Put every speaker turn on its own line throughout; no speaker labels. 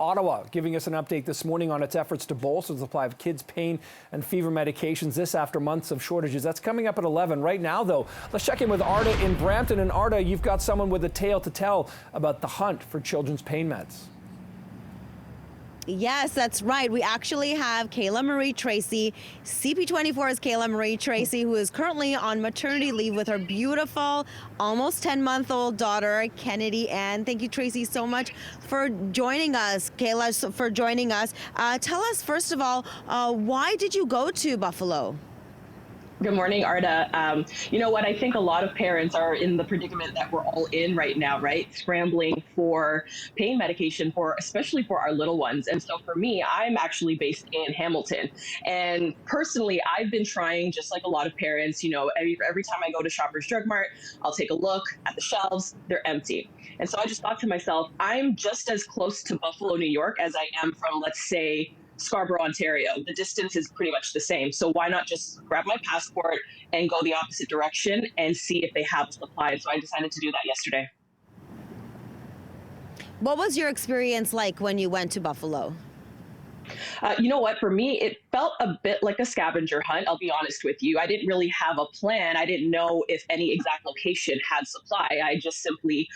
Ottawa, giving us an update this morning on its efforts to bolster the supply of kids' pain and fever medications. This after months of shortages. That's coming up at 11. Right now, though, let's check in with Arda in Brampton. And Arda, you've got someone with a tale to tell about the hunt for children's pain meds.
Yes, that's right. We actually have Kayla Marie Tracy, CP24's Kayla Marie Tracy, who is currently on maternity leave with her beautiful, almost 10-month-old daughter, Kennedy Ann. Thank you, Tracy, so much for joining us. Kayla, for joining us. Tell us, first of all, why did you go to Buffalo?
Good morning, Arda. You know what? I think a lot of parents are in the predicament that we're all in right now, right? Scrambling for pain medication especially for our little ones. And so for me, I'm actually based in Hamilton. And personally, I've been trying, just like a lot of parents, every time I go to Shoppers Drug Mart, I'll take a look at the shelves, they're empty. And so I just thought to myself, I'm just as close to Buffalo, New York as I am from, let's say, Scarborough, Ontario. The distance is pretty much the same. So why not just grab my passport and go the opposite direction and see if they have a supply? So I decided to do that yesterday.
What was your experience like when you went to Buffalo?
You know what? For me, it felt a bit like a scavenger hunt. I'll be honest with you. I didn't really have a plan. I didn't know if any exact location had supply. I just simply,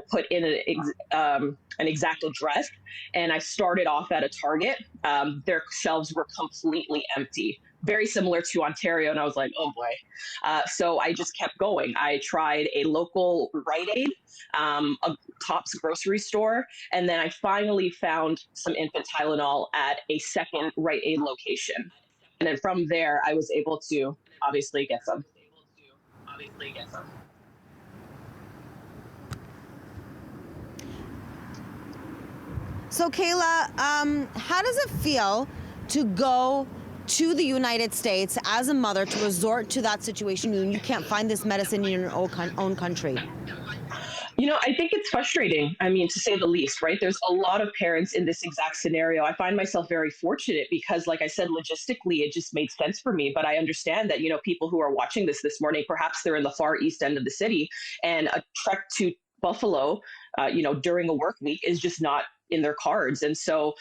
put in an exact address, and I started off at a Target. Their shelves were completely empty. Very similar to Ontario, and I was like, oh boy. So I just kept going. I tried a local Rite Aid, a Tops grocery store, and then I finally found some infant Tylenol at a second Rite Aid location. And then from there, I was able to obviously get some.
So Kayla, how does it feel to go to the United States as a mother to resort to that situation when you can't find this medicine in your own country?
I think it's frustrating. I mean, to say the least, right? There's a lot of parents in this exact scenario. I find myself very fortunate because, like I said, logistically, it just made sense for me. But I understand that, people who are watching this morning, perhaps they're in the far east end of the city, and a trek to Buffalo, during a work week is just not in their cards. And so,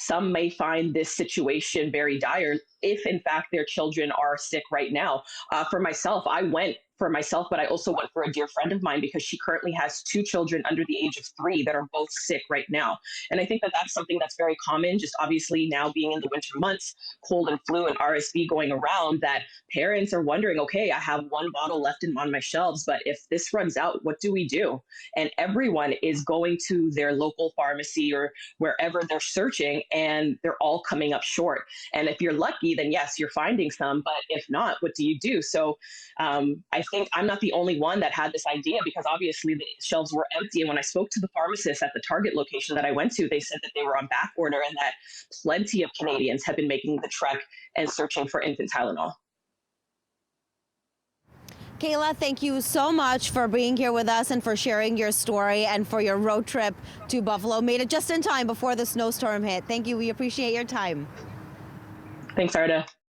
some may find this situation very dire if, in fact, their children are sick right now. For myself, I went for myself, but I also went for a dear friend of mine because she currently has 2 children under the age of 3 that are both sick right now. And I think that that's something that's very common, just obviously now being in the winter months, cold and flu and RSV going around, that parents are wondering, okay, I have 1 bottle left on my shelves, but if this runs out, what do we do? And everyone is going to their local pharmacy or wherever they're searching, and they're all coming up short. And if you're lucky, then yes, you're finding some, but if not, what do you do? So I think I'm not the only one that had this idea, because obviously the shelves were empty. And when I spoke to the pharmacist at the Target location that I went to, they said that they were on back order and that plenty of Canadians have been making the trek and searching for infant Tylenol.
Kayla, thank you so much for being here with us and for sharing your story and for your road trip to Buffalo. Made it just in time before the snowstorm hit. Thank you. We appreciate your time.
Thanks, Arda.